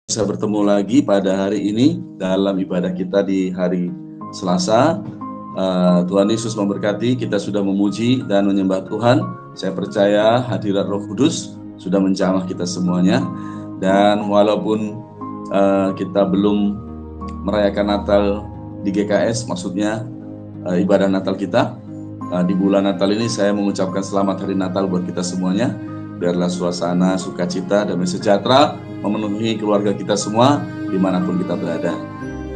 Bisa bertemu lagi pada hari ini dalam ibadah kita di hari Selasa. Tuhan Yesus memberkati. Kita sudah memuji dan menyembah Tuhan. Saya percaya hadirat Roh Kudus sudah menjamah kita semuanya. Dan walaupun kita belum merayakan Natal di GKS, maksudnya ibadah Natal kita, di bulan Natal ini saya mengucapkan selamat hari Natal buat kita semuanya. Biarlah suasana sukacita, damai sejahtera memenuhi keluarga kita semua dimanapun kita berada.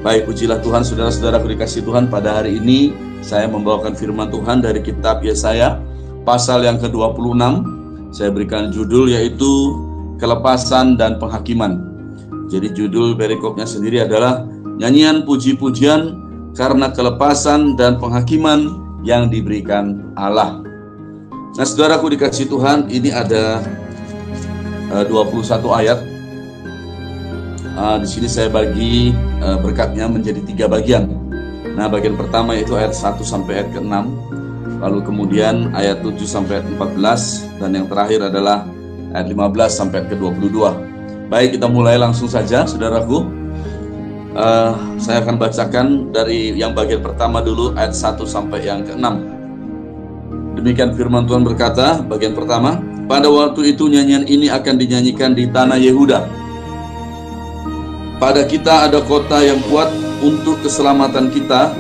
Baik, pujilah Tuhan. Saudara-saudaraku dikasihi Tuhan, pada hari ini saya membawakan firman Tuhan dari kitab Yesaya pasal yang ke-26. Saya berikan judul yaitu Kelepasan dan Penghakiman. Jadi judul perikopnya sendiri adalah nyanyian puji-pujian karena kelepasan dan penghakiman yang diberikan Allah. Nah, saudaraku dikasihi Tuhan, ini ada 21 ayat. Di sini saya bagi berkatnya menjadi 3 bagian. Nah, bagian pertama yaitu ayat 1 sampai ayat ke-6, lalu kemudian ayat 7 sampai ayat 14, dan yang terakhir adalah ayat 15 sampai ayat ke-22. Baik, kita mulai langsung saja, saudaraku. Saya akan bacakan dari yang bagian pertama dulu, ayat 1 sampai yang ke-6. Demikian firman Tuhan berkata, bagian pertama, pada waktu itu nyanyian ini akan dinyanyikan di tanah Yehuda. Pada kita ada kota yang kuat untuk keselamatan kita.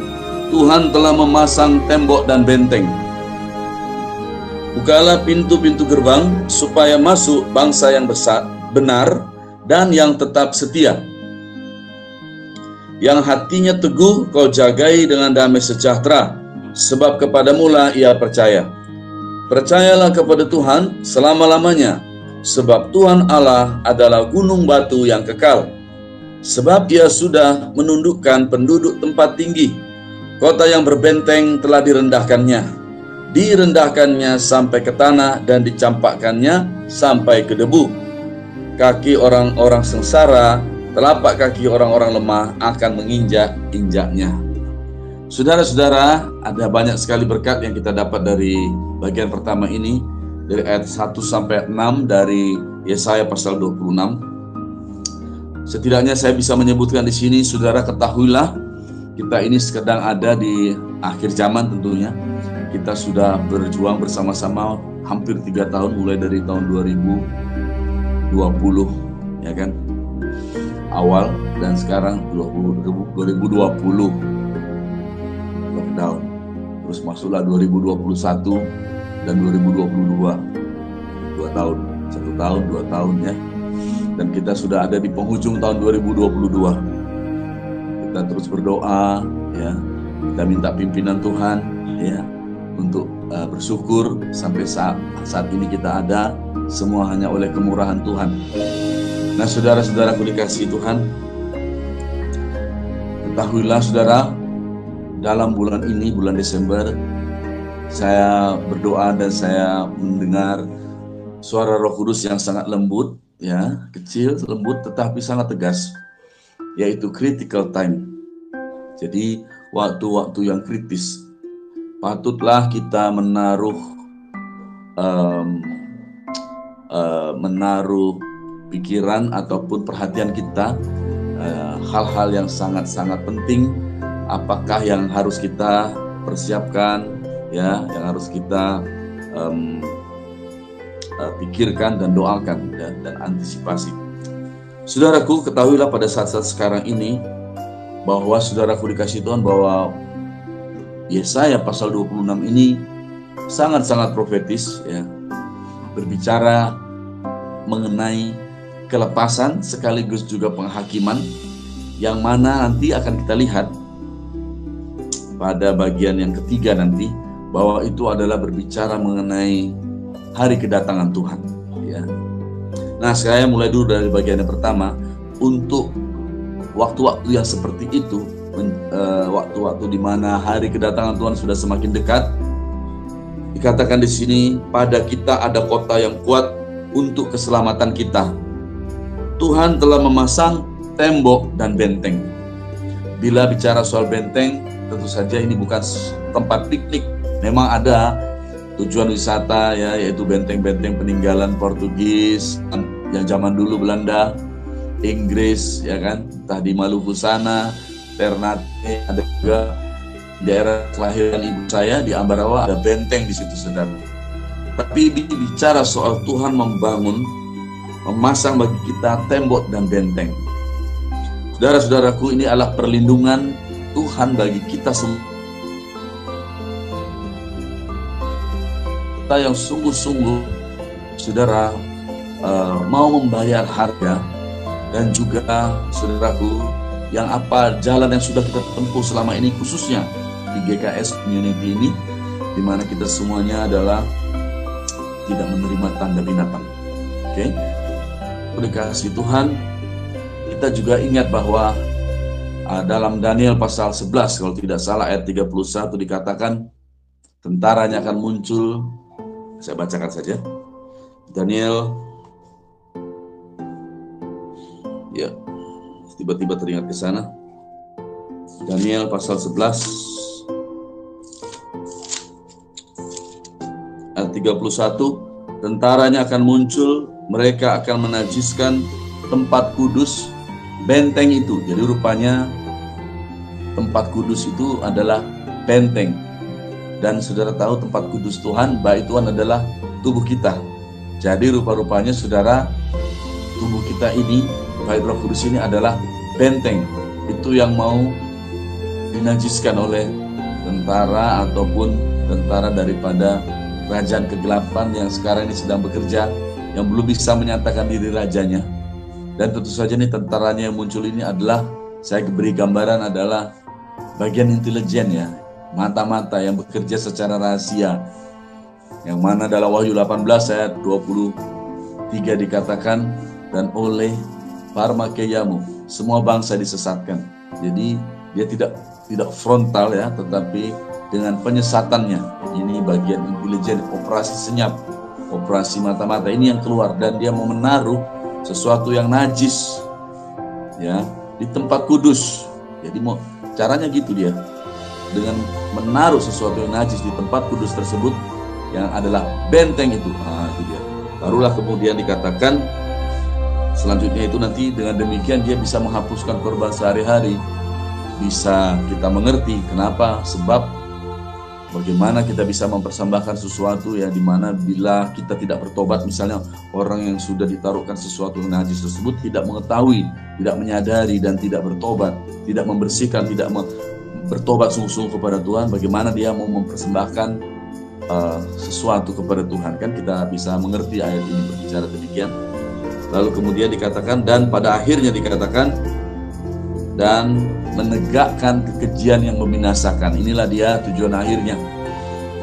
Tuhan telah memasang tembok dan benteng. Bukalah pintu-pintu gerbang supaya masuk bangsa yang besar, benar dan yang tetap setia. Yang hatinya teguh kau jagai dengan damai sejahtera, sebab kepadamulah ia percaya. Percayalah kepada Tuhan selama-lamanya, sebab Tuhan Allah adalah gunung batu yang kekal. Sebab ia sudah menundukkan penduduk tempat tinggi. Kota yang berbenteng telah direndahkannya. Direndahkannya sampai ke tanah dan dicampakkannya sampai ke debu. Kaki orang-orang sengsara, telapak kaki orang-orang lemah akan menginjak-injaknya. Saudara-saudara, ada banyak sekali berkat yang kita dapat dari bagian pertama ini, dari ayat 1 sampai 6 dari Yesaya pasal 26. Setidaknya saya bisa menyebutkan di sini, saudara, ketahuilah kita ini sedang ada di akhir zaman tentunya. Kita sudah berjuang bersama-sama hampir 3 tahun, mulai dari tahun 2020, ya kan, awal, dan sekarang 2020 lockdown. Terus masuklah 2021 dan 2022, 2 tahun, 1 tahun, 2 tahun ya. Dan kita sudah ada di penghujung tahun 2022. Kita terus berdoa, ya. Kita minta pimpinan Tuhan, ya, untuk bersyukur sampai saat ini kita ada, semua hanya oleh kemurahan Tuhan. Nah, saudara-saudaraku dikasihi Tuhan, ketahuilah saudara, dalam bulan ini, bulan Desember, saya berdoa dan saya mendengar suara Roh Kudus yang sangat lembut, ya, kecil, lembut, tetapi sangat tegas, yaitu critical time. Jadi waktu-waktu yang kritis, patutlah kita menaruh pikiran ataupun perhatian kita, hal-hal yang sangat-sangat penting, apakah yang harus kita persiapkan, ya, yang harus kita pikirkan dan doakan dan antisipasi. Saudaraku, ketahuilah pada saat-saat sekarang ini bahwa saudaraku dikasihi Tuhan, bahwa Yesaya pasal 26 ini sangat-sangat profetis, ya, berbicara mengenai kelepasan sekaligus juga penghakiman, yang mana nanti akan kita lihat pada bagian yang ketiga nanti, bahwa itu adalah berbicara mengenai hari kedatangan Tuhan, ya. Nah, saya mulai dulu dari bagian yang pertama. Untuk waktu-waktu yang seperti itu, waktu-waktu di mana hari kedatangan Tuhan sudah semakin dekat, dikatakan di sini, pada kita ada kota yang kuat untuk keselamatan kita. Tuhan telah memasang tembok dan benteng. Bila bicara soal benteng, tentu saja ini bukan tempat piknik. Memang ada tujuan wisata, ya, yaitu benteng-benteng peninggalan Portugis yang zaman dulu Belanda, Inggris, ya kan, entah di Maluku sana, Ternate, ada juga daerah kelahiran ibu saya di Ambarawa, ada benteng di situ, saudara. Tapi bicara soal Tuhan membangun, memasang bagi kita tembok dan benteng. Saudara-saudaraku, ini adalah perlindungan Tuhan bagi kita semua. Kita yang sungguh-sungguh, saudara, mau membayar harga, dan juga saudaraku, yang apa jalan yang sudah kita tempuh selama ini, khususnya di GKS Community ini, di mana kita semuanya adalah tidak menerima tanda binatang. Oke, dikasih Tuhan, kita juga ingat bahwa dalam Daniel pasal 11, kalau tidak salah ayat 31 dikatakan tentaranya akan muncul. Saya bacakan saja. Daniel, ya, tiba-tiba teringat ke sana. Daniel pasal 11 ayat 31, tentaranya akan muncul, mereka akan menajiskan tempat kudus, benteng itu. Jadi rupanya tempat kudus itu adalah benteng. Dan saudara tahu tempat kudus Tuhan, bait Tuhan adalah tubuh kita. Jadi rupa-rupanya saudara, tubuh kita ini, bait Roh Kudus ini adalah benteng. Itu yang mau dinajiskan oleh tentara ataupun tentara daripada kerajaan kegelapan yang sekarang ini sedang bekerja, yang belum bisa menyatakan diri rajanya. Dan tentu saja nih tentaranya yang muncul ini adalah, saya beri gambaran adalah bagian intelijen, ya, mata-mata yang bekerja secara rahasia, yang mana dalam Wahyu 18 ayat 23 dikatakan, dan oleh Parmakeyamu semua bangsa disesatkan. Jadi dia tidak frontal, ya, tetapi dengan penyesatannya. Ini bagian intelijen, operasi senyap, operasi mata-mata ini yang keluar, dan dia mau menaruh sesuatu yang najis, ya, di tempat kudus. Jadi mau caranya gitu, dia dengan menaruh sesuatu yang najis di tempat kudus tersebut, yang adalah benteng itu. Itu dia. Barulah kemudian dikatakan selanjutnya itu nanti dengan demikian dia bisa menghapuskan korban sehari-hari. Bisa kita mengerti kenapa, sebab bagaimana kita bisa mempersembahkan sesuatu yang dimana bila kita tidak bertobat, misalnya orang yang sudah ditaruhkan sesuatu yang najis tersebut tidak mengetahui, tidak menyadari, dan tidak bertobat, tidak membersihkan, tidak bertobat sungguh-sungguh kepada Tuhan, bagaimana dia mau mempersembahkan sesuatu kepada Tuhan? Kan kita bisa mengerti ayat ini berbicara demikian. Lalu kemudian dikatakan, dan pada akhirnya dikatakan, dan menegakkan kekejian yang membinasakan. Inilah dia tujuan akhirnya.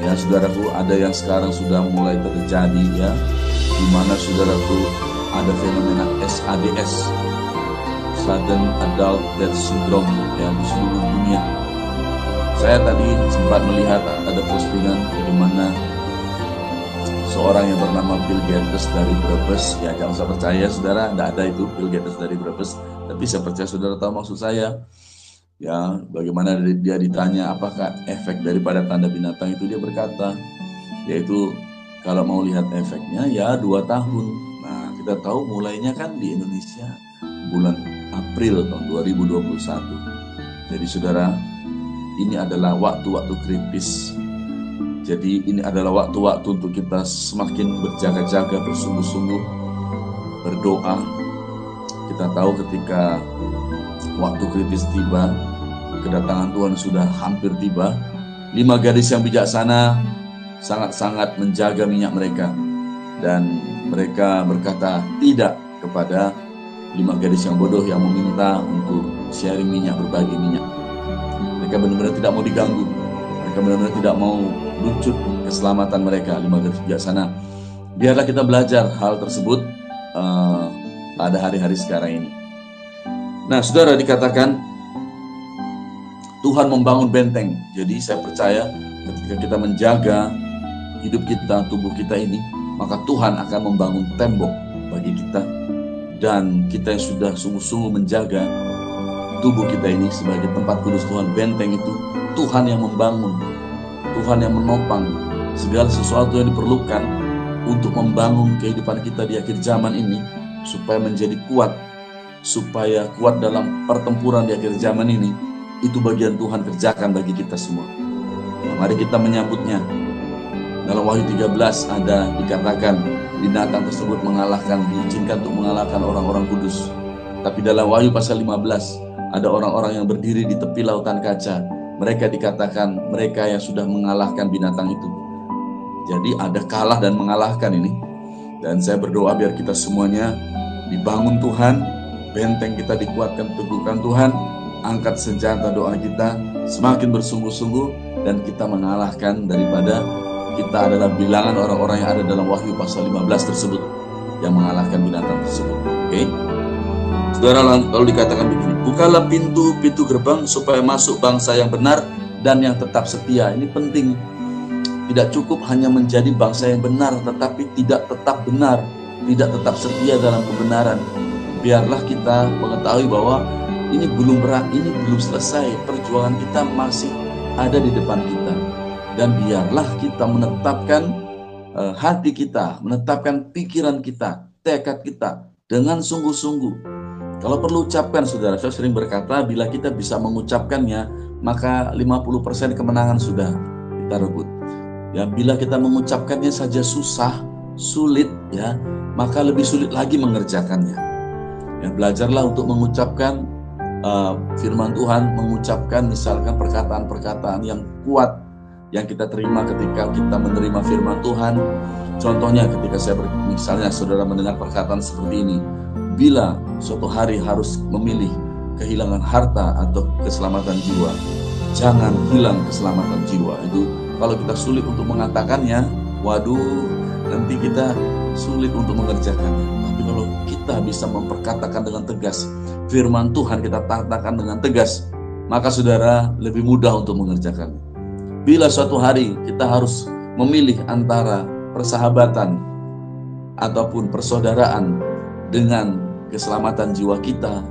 Ya saudaraku, ada yang sekarang sudah mulai terjadi, ya, di mana saudaraku ada fenomena SADS, Sudden Adult Death Syndrome, yang di seluruh dunia. Saya tadi sempat melihat ada postingan bagaimana seorang yang bernama Bill Gates dari Brebes, ya jangan usah percaya saudara, tidak ada itu Bill Gates dari Brebes, tapi saya percaya saudara tahu maksud saya. Ya, bagaimana dia ditanya apakah efek daripada tanda binatang itu, dia berkata, yaitu kalau mau lihat efeknya ya 2 tahun. Nah, kita tahu mulainya kan di Indonesia bulan April tahun 2021. Jadi saudara, ini adalah waktu-waktu kritis. Jadi ini adalah waktu-waktu untuk kita semakin berjaga-jaga, bersungguh-sungguh, berdoa. Kita tahu ketika waktu kritis tiba, kedatangan Tuhan sudah hampir tiba. 5 gadis yang bijaksana sangat-sangat menjaga minyak mereka, dan mereka berkata tidak kepada 5 gadis yang bodoh yang meminta untuk sharing minyak, berbagi minyak. Mereka benar-benar tidak mau diganggu, mereka benar-benar tidak mau lucut keselamatan mereka. 5 gadis bijaksana. Biarlah kita belajar hal tersebut pada hari-hari sekarang ini. Nah, saudara, dikatakan Tuhan membangun benteng. Jadi saya percaya ketika kita menjaga hidup kita, tubuh kita ini, maka Tuhan akan membangun tembok bagi kita. Dan kita yang sudah sungguh-sungguh menjaga tubuh kita ini sebagai tempat kudus Tuhan, benteng itu Tuhan yang membangun, Tuhan yang menopang segala sesuatu yang diperlukan untuk membangun kehidupan kita di akhir zaman ini supaya menjadi kuat supaya kuat dalam pertempuran di akhir zaman ini, itu bagian Tuhan kerjakan bagi kita semua. Nah, mari kita menyambutnya. Dalam Wahyu 13 ada dikatakan binatang tersebut diizinkan untuk mengalahkan orang-orang kudus. Tapi dalam Wahyu pasal 15 ada orang-orang yang berdiri di tepi lautan kaca. Mereka dikatakan mereka yang sudah mengalahkan binatang itu. Jadi ada kalah dan mengalahkan ini. Dan saya berdoa biar kita semuanya dibangun Tuhan, benteng kita dikuatkan, teguhkan Tuhan, angkat senjata doa kita, semakin bersungguh-sungguh, dan kita mengalahkan daripada kita adalah bilangan orang-orang yang ada dalam Wahyu pasal 15 tersebut yang mengalahkan binatang tersebut. Oke? Saudara, lalu dikatakan begini, bukalah pintu gerbang supaya masuk bangsa yang benar dan yang tetap setia. Ini penting. Tidak cukup hanya menjadi bangsa yang benar, tetapi tidak tetap benar, tidak tetap setia dalam kebenaran. Biarlah kita mengetahui bahwa ini belum selesai, perjuangan kita masih ada di depan kita. Dan biarlah kita menetapkan hati kita, menetapkan pikiran kita, tekad kita dengan sungguh-sungguh. Kalau perlu ucapkan, saudara, saya sering berkata, bila kita bisa mengucapkannya, maka 50% kemenangan sudah kita rebut. Ya, bila kita mengucapkannya saja susah, sulit, ya, maka lebih sulit lagi mengerjakannya. Ya, belajarlah untuk mengucapkan firman Tuhan, mengucapkan misalkan perkataan-perkataan yang kuat yang kita terima ketika kita menerima firman Tuhan. Contohnya ketika misalnya saudara mendengar perkataan seperti ini, bila suatu hari harus memilih kehilangan harta atau keselamatan jiwa, jangan hilang keselamatan jiwa. Itu kalau kita sulit untuk mengatakannya, waduh, nanti kita sulit untuk mengerjakannya. Tapi kalau kita bisa memperkatakan dengan tegas, firman Tuhan kita katakan dengan tegas, maka saudara lebih mudah untuk mengerjakannya. Bila suatu hari kita harus memilih antara persahabatan ataupun persaudaraan dengan keselamatan jiwa kita,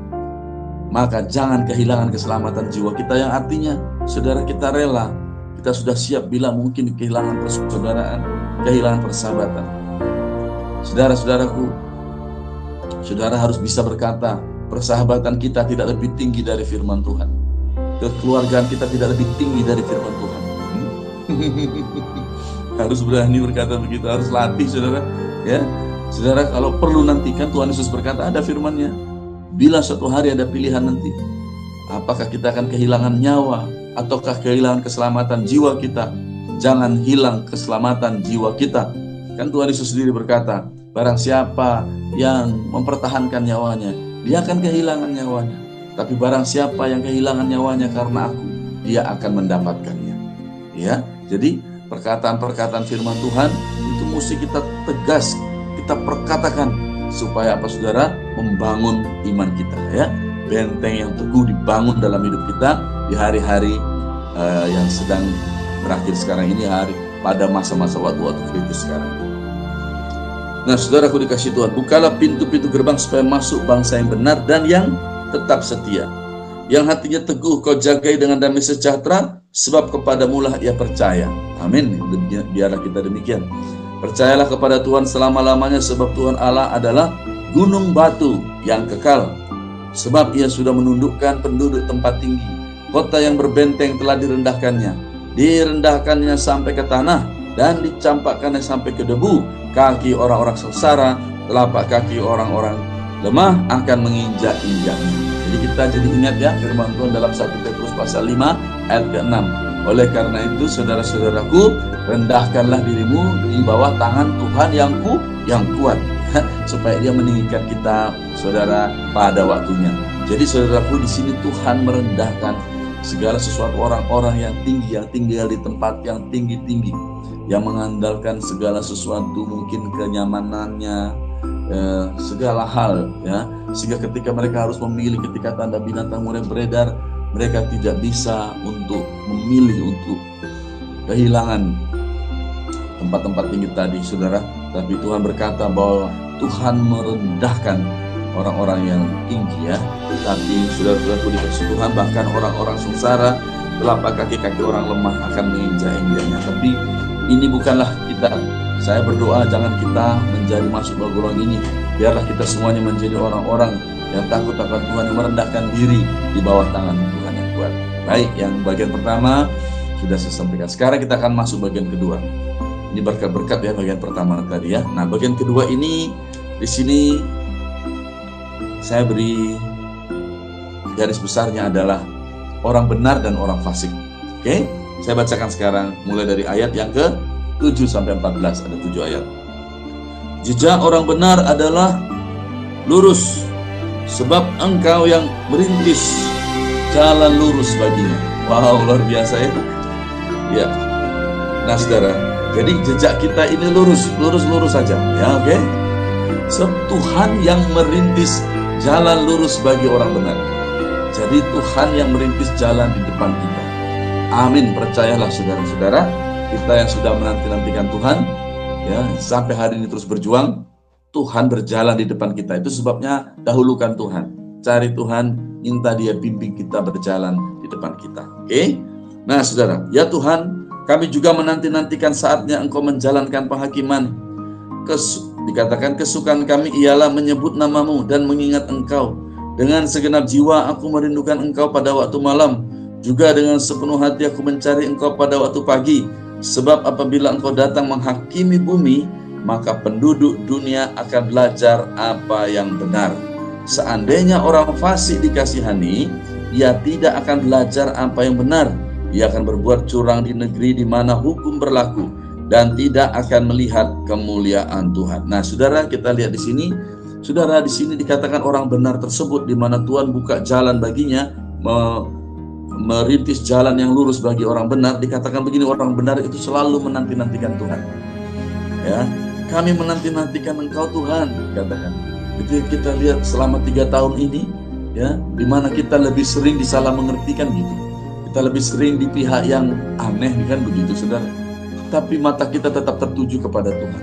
maka jangan kehilangan keselamatan jiwa kita, yang artinya saudara kita rela, kita sudah siap bila mungkin kehilangan persaudaraan, kehilangan persahabatan. Saudara-saudaraku, saudara harus bisa berkata, persahabatan kita tidak lebih tinggi dari firman Tuhan. Kekeluargaan kita tidak lebih tinggi dari firman Tuhan. Harus berani berkata begitu, harus latih, saudara. Ya, saudara, kalau perlu nantikan Tuhan Yesus berkata, ada firman-Nya. Bila suatu hari ada pilihan nanti, apakah kita akan kehilangan nyawa ataukah kehilangan keselamatan jiwa kita? Jangan hilang keselamatan jiwa kita. Kan Tuhan Yesus sendiri berkata, barang siapa yang mempertahankan nyawanya, dia akan kehilangan nyawanya. Tapi barang siapa yang kehilangan nyawanya karena aku, dia akan mendapatkannya. Ya, jadi perkataan-perkataan firman Tuhan itu mesti kita tegas, kita perkatakan supaya apa, saudara? Membangun iman kita, ya. Benteng yang teguh dibangun dalam hidup kita di hari-hari yang sedang berakhir sekarang ini, pada masa-masa waktu-waktu kritis sekarang. Nah, saudaraku dikasih Tuhan, bukalah pintu-pintu gerbang supaya masuk bangsa yang benar dan yang tetap setia. Yang hatinya teguh kau jagai dengan damai sejahtera, sebab kepadamulah ia percaya. Amin. Biarlah kita demikian. Percayalah kepada Tuhan selama-lamanya, sebab Tuhan Allah adalah gunung batu yang kekal. Sebab ia sudah menundukkan penduduk tempat tinggi. Kota yang berbenteng telah direndahkannya. Direndahkannya sampai ke tanah dan dicampakkannya sampai ke debu. Kaki orang-orang sengsara, telapak kaki orang-orang lemah akan menginjak-injaknya. Jadi kita jadi ingat, ya, firman Tuhan dalam 1 Petrus pasal 5 ayat ke-6. Oleh karena itu, saudara-saudaraku, rendahkanlah dirimu di bawah tangan Tuhan yang kuat, supaya dia meninggikan kita, saudara, pada waktunya. Jadi saudaraku, di sini Tuhan merendahkan segala sesuatu orang-orang yang tinggi, yang tinggal di tempat yang tinggi-tinggi, yang mengandalkan segala sesuatu, mungkin kenyamanannya, segala hal, ya, sehingga ketika mereka harus memilih, ketika tanda binatang mulai beredar, mereka tidak bisa untuk memilih untuk kehilangan tempat-tempat tinggi tadi, saudara. Tapi Tuhan berkata bahwa Tuhan merendahkan orang-orang yang tinggi, ya. Tapi saudara-saudaraku dikasih Tuhan, bahkan orang-orang sengsara, telapak kaki-kaki orang lemah akan menginjak-injaknya. Tapi ini bukanlah kita. Saya berdoa jangan kita menjadi masuk dalam golongan ini. Biarlah kita semuanya menjadi orang-orang yang takut akan Tuhan, yang merendahkan diri di bawah tangan Tuhan yang kuat. Baik, yang bagian pertama sudah saya sampaikan. Sekarang kita akan masuk bagian kedua. Ini berkat-berkat ya bagian pertama tadi ya. Nah, bagian kedua ini di sini saya beri garis besarnya adalah orang benar dan orang fasik. Oke, saya bacakan sekarang mulai dari ayat yang ke-7 sampai 14, ada 7 ayat. Jejak orang benar adalah lurus, sebab engkau yang merintis jalan lurus baginya. Wow, luar biasa ya. Ya. Nah, saudara, jadi jejak kita ini lurus saja. Ya, oke. Sebab Tuhan yang merintis jalan lurus bagi orang benar. Jadi Tuhan yang merintis jalan di depan kita. Amin. Percayalah saudara-saudara, kita yang sudah menanti-nantikan Tuhan, ya, sampai hari ini terus berjuang, Tuhan berjalan di depan kita. Itu sebabnya dahulukan Tuhan. Cari Tuhan, minta Dia bimbing kita berjalan di depan kita. Oke? Nah, saudara, ya Tuhan, kami juga menanti-nantikan saatnya Engkau menjalankan penghakiman. Dikatakan kesukaan kami ialah menyebut nama-Mu dan mengingat Engkau. Dengan segenap jiwa aku merindukan Engkau pada waktu malam. Juga dengan sepenuh hati aku mencari Engkau pada waktu pagi. Sebab apabila Engkau datang menghakimi bumi, maka penduduk dunia akan belajar apa yang benar. Seandainya orang fasik dikasihani, ia tidak akan belajar apa yang benar. Ia akan berbuat curang di negeri di mana hukum berlaku dan tidak akan melihat kemuliaan Tuhan. Nah, saudara, kita lihat di sini. Saudara, di sini dikatakan orang benar tersebut di mana Tuhan buka jalan baginya, merintis jalan yang lurus bagi orang benar. Dikatakan begini, orang benar itu selalu menanti-nantikan Tuhan. Ya, kami menanti-nantikan Engkau Tuhan, dikatakan. Itu kita lihat selama 3 tahun ini, ya, di mana kita lebih sering disalah mengertikan gitu. Kita lebih sering di pihak yang aneh, kan begitu, saudara. Tapi mata kita tetap tertuju kepada Tuhan.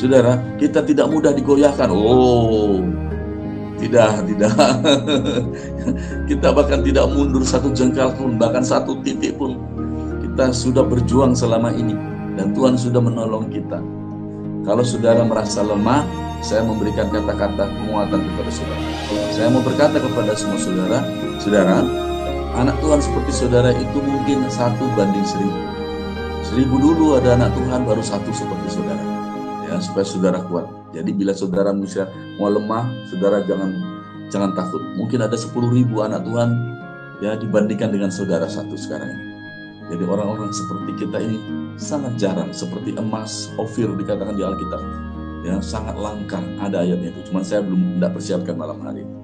Saudara, kita tidak mudah digoyahkan. Oh, tidak. Kita bahkan tidak mundur satu jengkal pun, bahkan satu titik pun. Kita sudah berjuang selama ini, dan Tuhan sudah menolong kita. Kalau saudara merasa lemah, saya memberikan kata-kata penguatan kepada saudara. Saya mau berkata kepada semua saudara, anak Tuhan seperti saudara itu mungkin 1 banding 1000. 1000 dulu ada anak Tuhan, baru 1 seperti saudara. Ya, supaya saudara kuat. Jadi bila saudara misalnya mau lemah, saudara jangan takut. Mungkin ada 10.000 anak Tuhan ya dibandingkan dengan saudara 1 sekarang ini. Jadi orang-orang seperti kita ini sangat jarang, seperti emas Ofir dikatakan di Alkitab. Ya, sangat langka, ada ayatnya itu. Cuman saya belum persiapkan malam hari ini.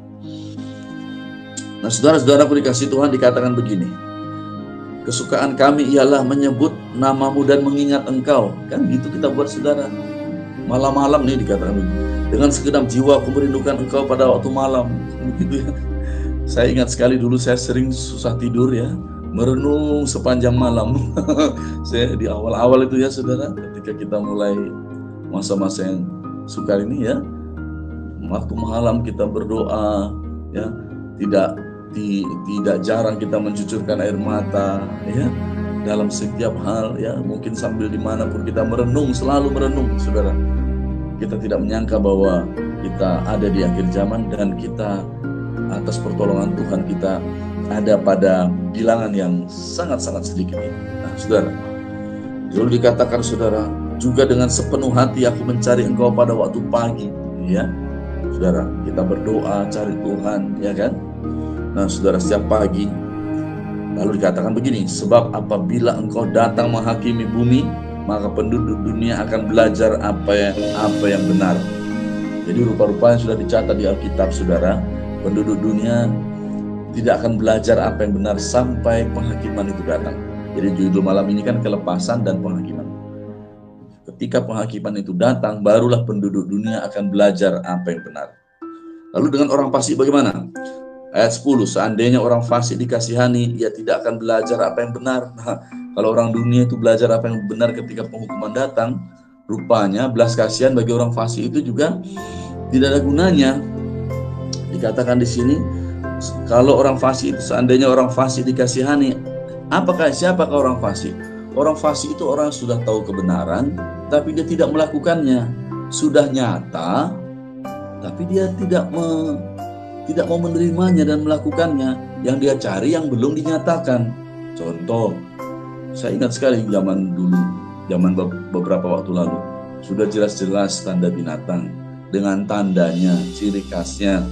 Nah, saudara-saudaraku dikasih Tuhan, dikatakan begini. Kesukaan kami ialah menyebut nama-Mu dan mengingat Engkau. Kan gitu kita buat, saudara. Malam-malam nih dikatakan begini. Dengan segenap jiwa aku merindukan Engkau pada waktu malam. Begitu ya. Saya ingat sekali dulu saya sering susah tidur ya, merenung sepanjang malam. Saya di awal-awal itu ya, saudara, ketika kita mulai masa-masa yang sukar ini ya, waktu malam kita berdoa ya, tidak jarang kita mencucurkan air mata ya, dalam setiap hal ya, mungkin sambil dimanapun kita merenung, selalu merenung, saudara. Kita tidak menyangka bahwa kita ada di akhir zaman dan kita atas pertolongan Tuhan kita ada pada bilangan yang sangat-sangat sedikit ini. Nah, saudara, dulu dikatakan saudara, juga dengan sepenuh hati aku mencari Engkau pada waktu pagi, ya, saudara. Kita berdoa cari Tuhan, ya kan? Nah, saudara, setiap pagi. Lalu dikatakan begini, sebab apabila Engkau datang menghakimi bumi, maka penduduk dunia akan belajar apa yang benar. Jadi rupa-rupanya sudah dicatat di Alkitab, saudara, penduduk dunia tidak akan belajar apa yang benar sampai penghakiman itu datang. Jadi judul malam ini kan kelepasan dan penghakiman. Ketika penghakiman itu datang, barulah penduduk dunia akan belajar apa yang benar. Lalu dengan orang fasik bagaimana? Ayat 10, seandainya orang fasik dikasihani, ia tidak akan belajar apa yang benar. Nah, kalau orang dunia itu belajar apa yang benar ketika penghukuman datang, rupanya belas kasihan bagi orang fasik itu juga tidak ada gunanya. Dikatakan di sini, kalau orang fasik itu, seandainya orang fasik dikasihani, siapakah orang fasik? Orang fasik itu orang yang sudah tahu kebenaran, tapi dia tidak melakukannya. Sudah nyata, tapi dia tidak tidak mau menerimanya dan melakukannya. Yang dia cari yang belum dinyatakan. Contoh, saya ingat sekali zaman dulu, zaman beberapa waktu lalu, sudah jelas-jelas tanda binatang dengan tandanya, ciri khasnya.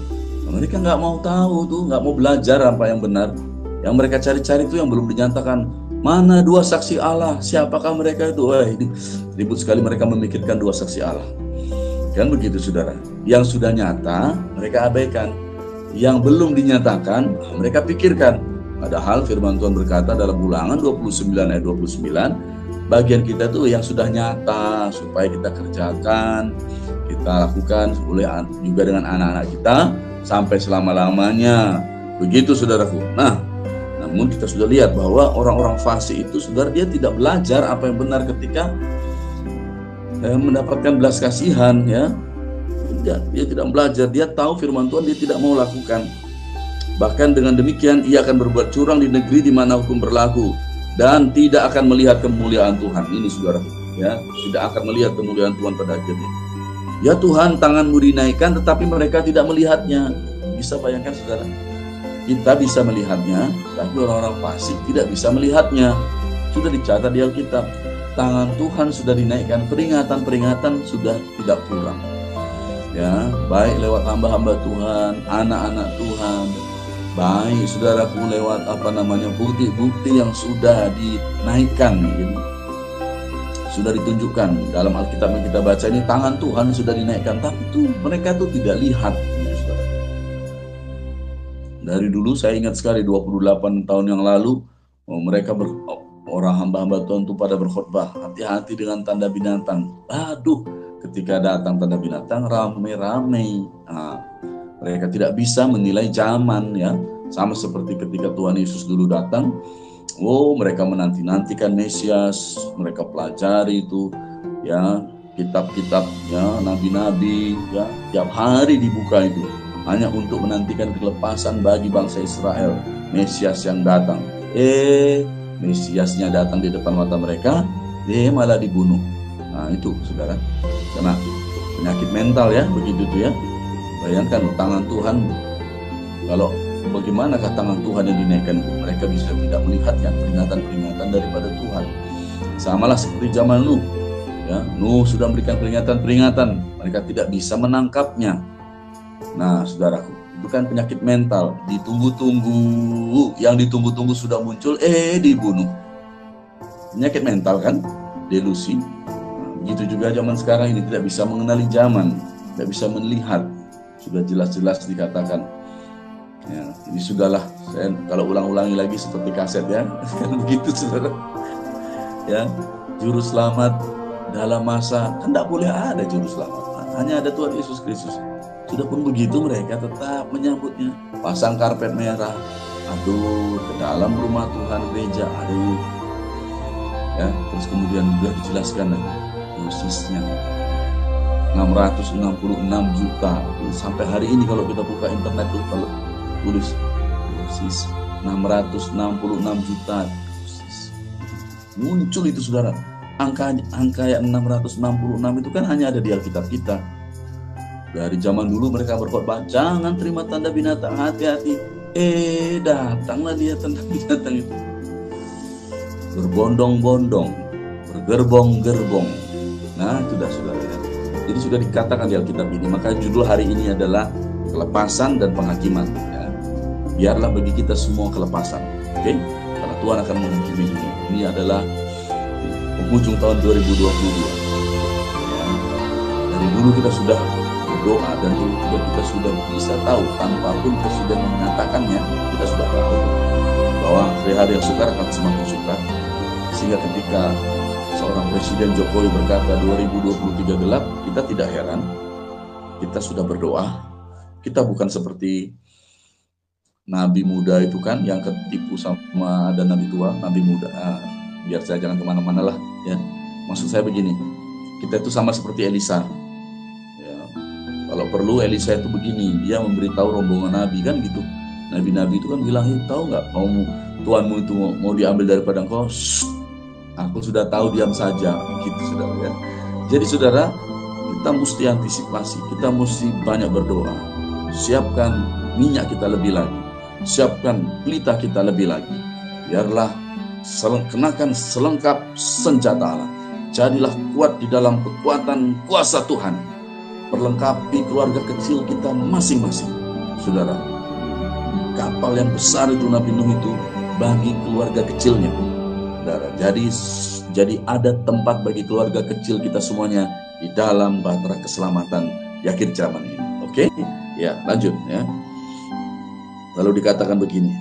Mereka nggak mau tahu tuh, nggak mau belajar apa yang benar. Yang mereka cari-cari itu yang belum dinyatakan. Mana dua saksi Allah? Siapakah mereka itu? Wah, ini ribut sekali mereka memikirkan dua saksi Allah. Kan begitu saudara. Yang sudah nyata mereka abaikan. Yang belum dinyatakan mereka pikirkan. Padahal firman Tuhan berkata dalam Ulangan 29 ayat 29, bagian kita tuh yang sudah nyata supaya kita kerjakan, kita lakukan juga dengan anak-anak kita sampai selama-lamanya. Begitu saudaraku. Nah, namun kita sudah lihat bahwa orang-orang fasik itu, saudara, dia tidak belajar apa yang benar ketika mendapatkan belas kasihan, ya. Dia tidak belajar, dia tahu firman Tuhan, dia tidak mau lakukan. Bahkan dengan demikian ia akan berbuat curang di negeri di mana hukum berlaku dan tidak akan melihat kemuliaan Tuhan. Ini saudara, ya, tidak akan melihat kemuliaan Tuhan pada akhirnya. Ya Tuhan, tanganmu dinaikkan tetapi mereka tidak melihatnya. Bisa bayangkan saudara, kita bisa melihatnya tapi orang-orang fasik tidak bisa melihatnya. Sudah dicatat di Alkitab, tangan Tuhan sudah dinaikkan, peringatan-peringatan sudah tidak kurang, ya, baik lewat hamba-hamba Tuhan, anak-anak Tuhan, baik saudaraku lewat bukti-bukti yang sudah dinaikkan, gitu. Sudah ditunjukkan dalam Alkitab yang kita baca ini, tangan Tuhan sudah dinaikkan, tapi itu mereka tuh tidak lihat, gitu, saudara. Dari dulu saya ingat sekali 28 tahun yang lalu, mereka orang hamba-hamba Tuhan itu pada berkhotbah, hati-hati dengan tanda binatang. Aduh, ketika datang tanda binatang rame-rame. Nah, mereka tidak bisa menilai zaman, ya. Sama seperti ketika Tuhan Yesus dulu datang. Oh, mereka menanti-nantikan Mesias, mereka pelajari itu, ya, kitab-kitab, ya, nabi-nabi, ya, tiap hari dibuka itu hanya untuk menantikan kelepasan bagi bangsa Israel, Mesias yang datang. Mesiasnya datang di depan mata mereka, malah dibunuh. Nah, itu saudara, karena penyakit mental, ya, begitu tuh, ya. Bayangkan tangan Tuhan, kalau bagaimanakah tangan Tuhan yang dinaikkan, mereka bisa tidak melihatnya, peringatan-peringatan daripada Tuhan. Samalah seperti zaman Nuh, ya, Nuh sudah memberikan peringatan-peringatan, mereka tidak bisa menangkapnya. Nah, saudaraku, itu kan penyakit mental, ditunggu-tunggu, yang ditunggu-tunggu sudah muncul, dibunuh. Penyakit mental kan, delusi. Begitu juga zaman sekarang ini, tidak bisa mengenali zaman, tidak bisa melihat. Sudah jelas-jelas dikatakan, ya, ini sudahlah, saya kalau ulang-ulangi lagi seperti kaset, ya. Begitu saudara, ya, juru selamat dalam masa, kan tidak boleh ada juru selamat, hanya ada Tuhan Yesus Kristus. Sudah pun begitu mereka tetap menyambutnya, pasang karpet merah, aduh, ke dalam rumah Tuhan, gereja, aduh, ya. Terus kemudian sudah dijelaskan lagi dosisnya 666 juta. Sampai hari ini kalau kita buka internet tuh, kalau tulis dosis 666 juta dosis, muncul itu saudara. Angka yang 666 itu kan hanya ada di Alkitab kita. Dari zaman dulu mereka berkhotbah, jangan terima tanda binatang, hati-hati. Datanglah dia tanda binatang itu, berbondong-bondong, bergerbong-gerbong. Nah, itu dah saudara, ya. Jadi sudah dikatakan di Alkitab ini. Maka judul hari ini adalah kelepasan dan penghakiman, ya. Biarlah bagi kita semua kelepasan, oke? Karena Tuhan akan menghakimi dunia. Ini adalah penghujung tahun 2022, ya. Dari dulu kita sudah berdoa, dan dulu kita sudah bisa tahu, tanpa pun Presiden menyatakannya, kita sudah tahu bahwa hari-hari yang sukar akan semakin sukar. Sehingga ketika seorang Presiden Jokowi berkata 2023 gelap, kita tidak heran. Kita sudah berdoa. Kita bukan seperti Nabi muda itu kan, yang ketipu sama ada Nabi tua, Nabi muda. Biar saya jangan kemana-mana lah, ya. Maksud saya begini, kita itu sama seperti Elisa. Ya, kalau perlu Elisa itu begini, dia memberitahu rombongan Nabi kan gitu. Nabi-nabi itu kan bilang, tahu nggak, Tuhanmu itu mau diambil daripada engkau, aku sudah tahu, diam saja, gitu saudara, ya. Jadi saudara, kita mesti antisipasi, kita mesti banyak berdoa, siapkan minyak kita lebih lagi. Siapkan pelita kita lebih lagi. Biarlah kenakan selengkap senjata Allah. Jadilah kuat di dalam kekuatan kuasa Tuhan. Perlengkapi keluarga kecil kita masing-masing. Saudara, kapal yang besar itu Nabi Nuh itu bagi keluarga kecilnya. Saudara, jadi ada tempat bagi keluarga kecil kita semuanya di dalam bahtera keselamatan di akhir zaman ini. Oke? Ya, lanjut ya. Lalu dikatakan begini,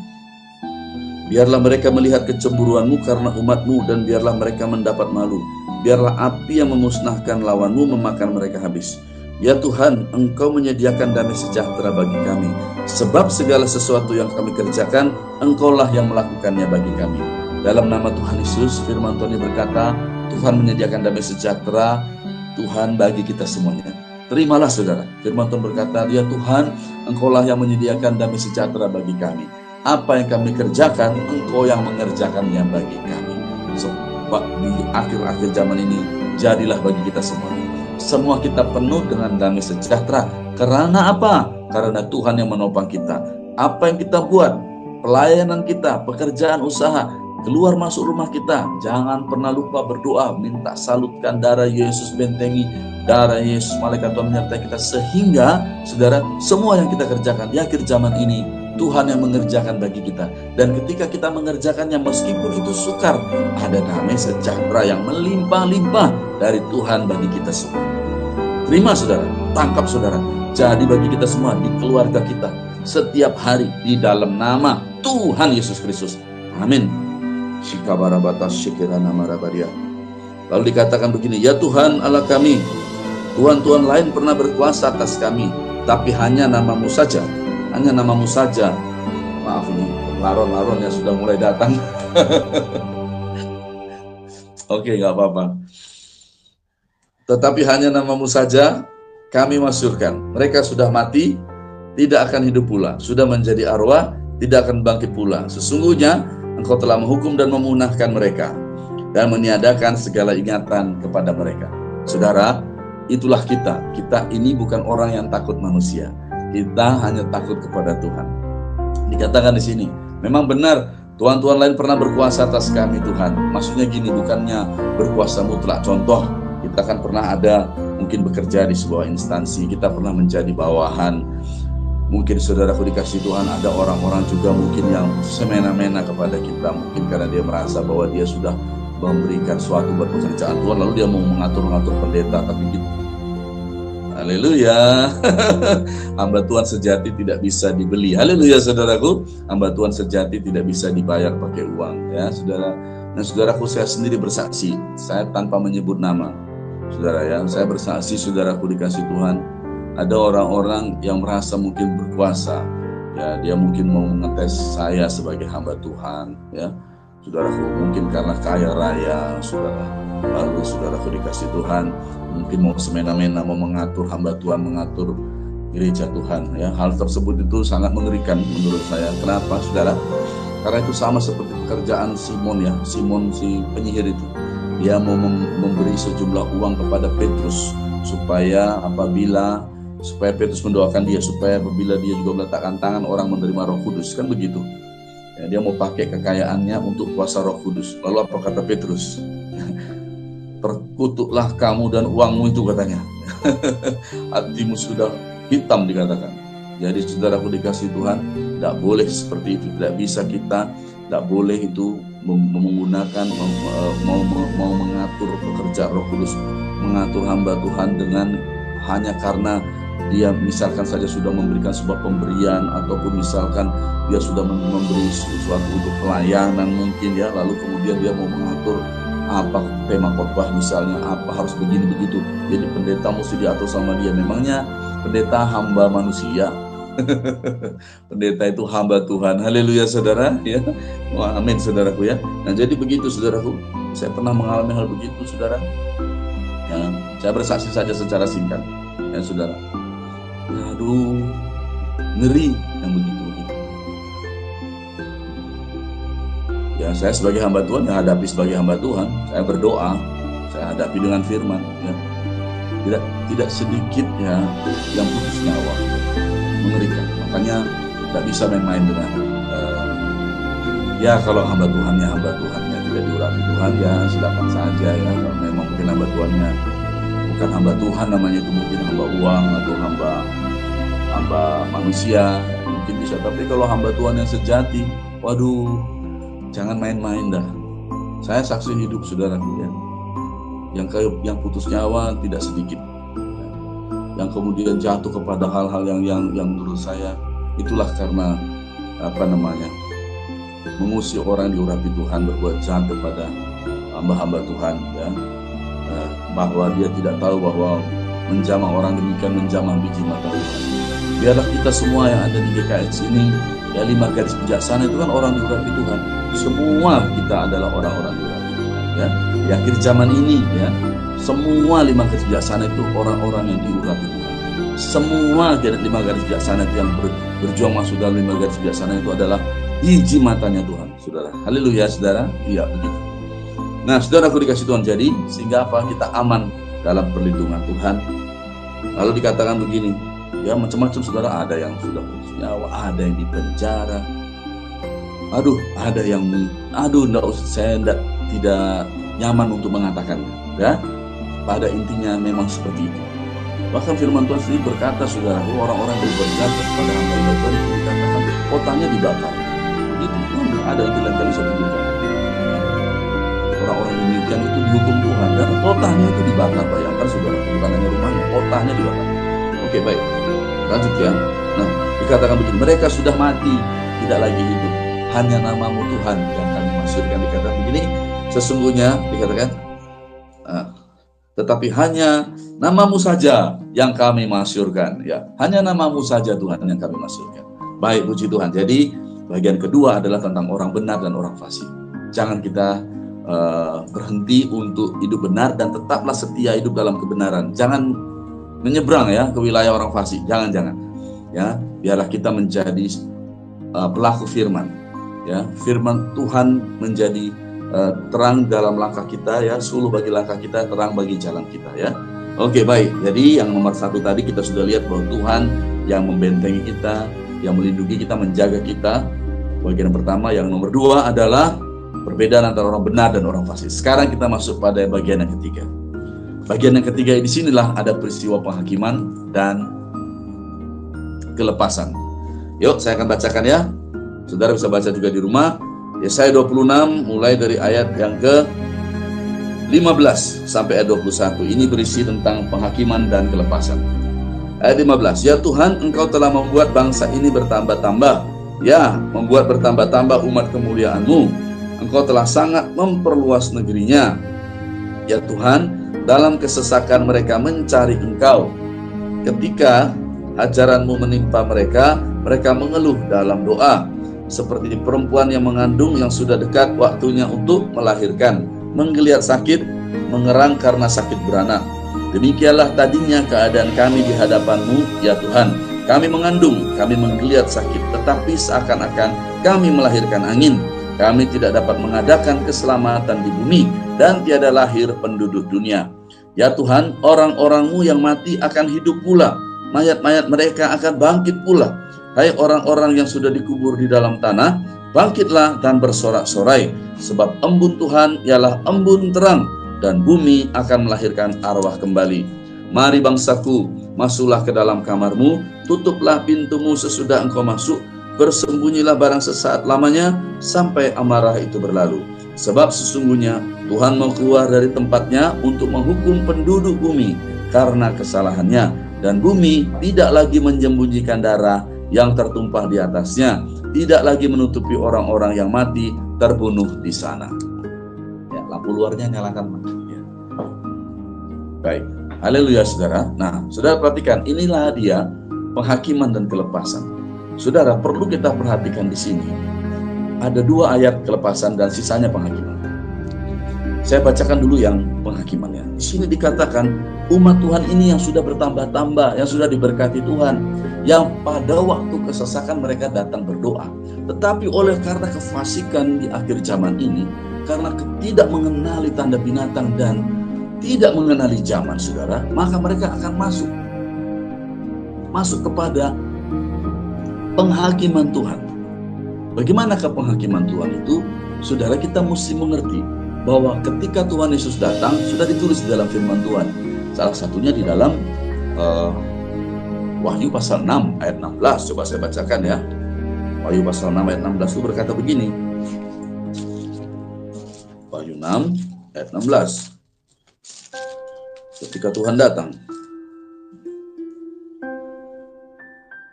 biarlah mereka melihat kecemburuanmu karena umatmu, dan biarlah mereka mendapat malu. Biarlah api yang memusnahkan lawanmu memakan mereka habis. Ya Tuhan, Engkau menyediakan damai sejahtera bagi kami. Sebab segala sesuatu yang kami kerjakan, Engkaulah yang melakukannya bagi kami. Dalam nama Tuhan Yesus, firman Tuhan berkata, Tuhan menyediakan damai sejahtera, Tuhan bagi kita semuanya. Terimalah saudara, firman Tuhan berkata, ya Tuhan, Engkaulah yang menyediakan damai sejahtera bagi kami. Apa yang kami kerjakan, Engkau yang mengerjakannya bagi kami. Sebab di akhir-akhir zaman ini, jadilah bagi kita semuanya. Semua kita penuh dengan damai sejahtera. Karena apa? Karena Tuhan yang menopang kita. Apa yang kita buat, pelayanan kita, pekerjaan usaha, keluar masuk rumah kita, jangan pernah lupa berdoa, minta salutkan darah Yesus, bentengi darah Yesus, malaikat Tuhan menyertai kita, sehingga saudara, semua yang kita kerjakan di akhir zaman ini Tuhan yang mengerjakan bagi kita. Dan ketika kita mengerjakannya, meskipun itu sukar, ada damai sejahtera yang melimpah-limpah dari Tuhan bagi kita semua. Terima saudara, tangkap saudara, jadi bagi kita semua di keluarga kita setiap hari di dalam nama Tuhan Yesus Kristus. Amin. Lalu dikatakan begini, ya Tuhan Allah kami, Tuhan-Tuhan lain pernah berkuasa atas kami, tapi hanya namamu saja. Hanya namamu saja. Maaf ini, laron-laron yang sudah mulai datang. Oke, gak apa-apa. Tetapi hanya namamu saja kami masyhurkan. Mereka sudah mati, tidak akan hidup pula. Sudah menjadi arwah, tidak akan bangkit pula. Sesungguhnya Engkau telah menghukum dan memunahkan mereka, dan meniadakan segala ingatan kepada mereka. Saudara, itulah kita. Kita ini bukan orang yang takut manusia. Kita hanya takut kepada Tuhan. Dikatakan di sini, memang benar Tuhan-Tuhan lain pernah berkuasa atas kami Tuhan. Maksudnya gini, bukannya berkuasa mutlak. Contoh, kita kan pernah ada mungkin bekerja di sebuah instansi, kita pernah menjadi bawahan. Mungkin saudaraku dikasih Tuhan, ada orang-orang juga mungkin yang semena-mena kepada kita, mungkin karena dia merasa bahwa dia sudah memberikan suatu buat pekerjaan Tuhan, lalu dia mau mengatur-ngatur pendeta, tapi gitu. Haleluya. Hamba Tuhan sejati tidak bisa dibeli. Haleluya saudaraku. Hamba Tuhan sejati tidak bisa dibayar pakai uang, ya saudara. Dan saudaraku, saya sendiri bersaksi, saya tanpa menyebut nama, saudara ya, saya bersaksi saudaraku dikasih Tuhan, ada orang-orang yang merasa mungkin berkuasa, ya dia mungkin mau mengetes saya sebagai hamba Tuhan, ya saudaraku, mungkin karena kaya raya, saudara. Lalu saudaraku dikasih Tuhan, mungkin mau semena-mena, mau mengatur hamba Tuhan, mengatur gereja Tuhan, ya. Hal tersebut itu sangat mengerikan menurut saya. Kenapa, saudara? Karena itu sama seperti pekerjaan Simon, ya, Simon si penyihir itu. Dia mau memberi sejumlah uang kepada Petrus supaya Petrus mendoakan dia, supaya apabila dia juga meletakkan tangan, orang menerima Roh Kudus, kan begitu. Ya, dia mau pakai kekayaannya untuk kuasa Roh Kudus. Lalu apa kata Petrus? Terkutuklah kamu dan uangmu itu, katanya. Hatimu sudah hitam, dikatakan. Jadi saudaraku dikasih Tuhan, tidak boleh seperti itu. Tidak bisa kita, tidak boleh itu menggunakan, mau mengatur pekerjaan Roh Kudus, mengatur hamba Tuhan dengan hanya karena dia misalkan saja sudah memberikan sebuah pemberian, ataupun misalkan dia sudah memberi sesuatu untuk pelayanan mungkin, ya, lalu kemudian dia mau mengatur apa tema khotbah misalnya, apa harus begini begitu. Jadi pendeta mesti diatur sama dia. Memangnya pendeta hamba manusia? Pendeta itu hamba Tuhan. Haleluya saudara, ya. Wah, amin saudaraku, ya. Nah jadi begitu saudaraku, saya pernah mengalami hal begitu saudara. Ya, saya bersaksi saja secara singkat, ya saudara. Aduh, ngeri yang begitu. Ya, saya sebagai hamba Tuhan, ya hadapi sebagai hamba Tuhan. Saya berdoa, saya hadapi dengan firman, ya. Tidak sedikit, ya, yang putus nyawa. Mengerikan. Makanya tidak bisa main-main dengan ya kalau hamba Tuhannya tidak diurapi Tuhan, ya silakan saja ya. Kalau memang mungkin hamba Tuhannya bukan hamba Tuhan, namanya itu mungkin hamba uang atau hamba manusia, mungkin bisa. Tapi kalau hamba Tuhan yang sejati, waduh, jangan main-main dah. Saya saksi hidup saudaraku ya, yang putus nyawa tidak sedikit, yang kemudian jatuh kepada hal-hal yang menurut saya itulah karena mengusir orang diurapi Tuhan, berbuat jahat kepada hamba-hamba Tuhan ya, bahwa dia tidak tahu bahwa menjamah orang demikian menjamah biji mata Tuhan. Biarlah kita semua yang ada di GKS ini ya, 5 garis bijaksana itu kan orang diurapi Tuhan. Semua kita adalah orang-orang diurapi Tuhan ya. Di akhir zaman ini ya, semua 5 garis bijaksana itu orang-orang yang diurapi Tuhan. Semua 5 garis bijaksana itu yang berjuang masuk dalam 5 garis bijaksana itu adalah biji matanya Tuhan, saudara. Haleluya, saudara. Iya, begitu. Nah, saudara, aku dikasih Tuhan, jadi sehingga apa? Kita aman dalam perlindungan Tuhan. Lalu dikatakan begini, ya macam-macam saudara, ada yang sudah putus nyawa, ada yang di penjara. Ada yang saya tidak nyaman untuk mengatakannya, ya. Pada intinya memang seperti itu. Bahkan firman Tuhan sendiri berkata, saudara, orang-orang yang berbuat kepada hamba Tuhan itu dikatakan kotanya dibakar. Itu ada yang lain kali satu juga. Orang-orang yang demikian itu dihukum Tuhan dan kotanya itu dibakar. Bayangkan saudara, bukan hanya rumahnya, kotanya dibakar. Oke, baik, lanjut ya. Nah, dikatakan begini, mereka sudah mati, tidak lagi hidup, hanya namamu Tuhan yang kami masyurkan. Dikatakan begini, sesungguhnya dikatakan tetapi hanya namamu saja yang kami masyurkan ya, hanya namamu saja Tuhan yang kami masyurkan. Baik, puji Tuhan. Jadi bagian kedua adalah tentang orang benar dan orang fasik. Jangan kita berhenti untuk hidup benar dan tetaplah setia hidup dalam kebenaran. Jangan menyeberang ya ke wilayah orang fasik. Jangan ya. Biarlah kita menjadi pelaku firman. Ya, firman Tuhan menjadi terang dalam langkah kita ya, suluh bagi langkah kita, terang bagi jalan kita ya. Oke, baik. Jadi yang nomor 1 tadi kita sudah lihat bahwa Tuhan yang membentengi kita, yang melindungi kita, menjaga kita. Bagian pertama. Yang nomor 2 adalah perbedaan antara orang benar dan orang fasik. Sekarang kita masuk pada bagian yang ketiga. Bagian yang ketiga di sinilah ada peristiwa penghakiman dan kelepasan. Yuk, saya akan bacakan ya. Saudara bisa baca juga di rumah. Yesaya 26 mulai dari ayat yang ke-15 sampai ayat 21. Ini berisi tentang penghakiman dan kelepasan. Ayat 15. Ya Tuhan, Engkau telah membuat bangsa ini bertambah-tambah. Ya, membuat bertambah-tambah umat kemuliaan-Mu. Engkau telah sangat memperluas negerinya. Ya Tuhan, dalam kesesakan mereka mencari Engkau. Ketika ajaran-Mu menimpa mereka, mereka mengeluh dalam doa. Seperti perempuan yang mengandung yang sudah dekat waktunya untuk melahirkan, menggeliat sakit, mengerang karena sakit beranak. Demikianlah tadinya keadaan kami di hadapan-Mu, ya Tuhan. Kami mengandung, kami menggeliat sakit, tetapi seakan-akan kami melahirkan angin. Kami tidak dapat mengadakan keselamatan di bumi, dan tiada lahir penduduk dunia. Ya Tuhan, orang-orang-Mu yang mati akan hidup pula, mayat-mayat mereka akan bangkit pula. Hai orang-orang yang sudah dikubur di dalam tanah, bangkitlah dan bersorak-sorai, sebab embun Tuhan ialah embun terang, dan bumi akan melahirkan arwah kembali. Mari bangsaku, masuklah ke dalam kamar-Mu, tutuplah pintu-Mu sesudah Engkau masuk, bersembunyilah barang sesaat lamanya, sampai amarah itu berlalu. Sebab sesungguhnya Tuhan mau keluar dari tempatnya untuk menghukum penduduk bumi karena kesalahannya, dan bumi tidak lagi menyembunyikan darah yang tertumpah di atasnya, tidak lagi menutupi orang-orang yang mati terbunuh di sana. Ya, lampu luarnya nyalakan. Ya. Baik, haleluya saudara. Nah, saudara perhatikan, inilah dia penghakiman dan kelepasan. Saudara, perlu kita perhatikan di sini. Ada 2 ayat kelepasan dan sisanya penghakiman. Saya bacakan dulu yang penghakimannya. Di sini dikatakan umat Tuhan ini yang sudah bertambah-tambah, yang sudah diberkati Tuhan, yang pada waktu kesesakan mereka datang berdoa. Tetapi oleh karena kefasikan di akhir zaman ini, karena tidak mengenali tanda binatang dan tidak mengenali zaman, saudara, maka mereka akan masuk kepada penghakiman Tuhan. Bagaimanakah penghakiman Tuhan itu? Saudara, kita mesti mengerti bahwa ketika Tuhan Yesus datang, sudah ditulis di dalam firman Tuhan. Salah satunya di dalam Wahyu pasal 6 ayat 16. Coba saya bacakan ya. Wahyu pasal 6 ayat 16 itu berkata begini. Wahyu 6 ayat 16. Ketika Tuhan datang.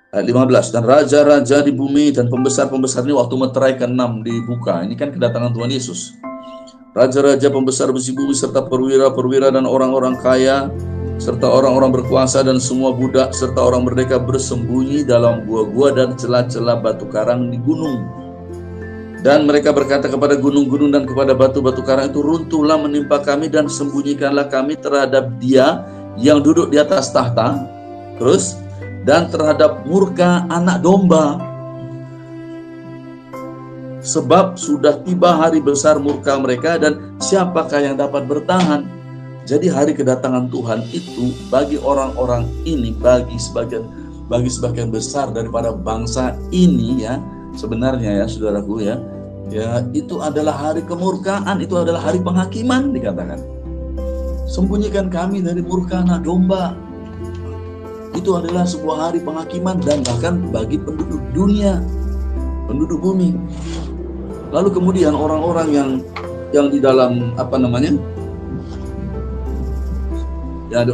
Ayat 15, dan raja-raja di bumi dan pembesar-pembesar ini waktu meterai ke-6 dibuka. Ini kan kedatangan Tuhan Yesus. Raja-raja, pembesar besi bumi, serta perwira-perwira dan orang-orang kaya, serta orang-orang berkuasa dan semua budak, serta orang merdeka bersembunyi dalam gua-gua dan celah-celah batu karang di gunung. Dan mereka berkata kepada gunung-gunung dan kepada batu-batu karang itu, runtuhlah menimpa kami dan sembunyikanlah kami terhadap Dia yang duduk di atas tahta. Terus, dan terhadap murka anak domba. Sebab sudah tiba hari besar murka mereka, dan siapakah yang dapat bertahan? Jadi hari kedatangan Tuhan itu bagi orang-orang ini, bagi sebagian besar daripada bangsa ini ya, sebenarnya ya saudaraku ya, itu adalah hari kemurkaan, itu adalah hari penghakiman dikatakan. Sembunyikan kami dari murka anak domba. Itu adalah sebuah hari penghakiman dan bahkan bagi penduduk dunia, penduduk bumi. Lalu kemudian orang-orang yang di dalam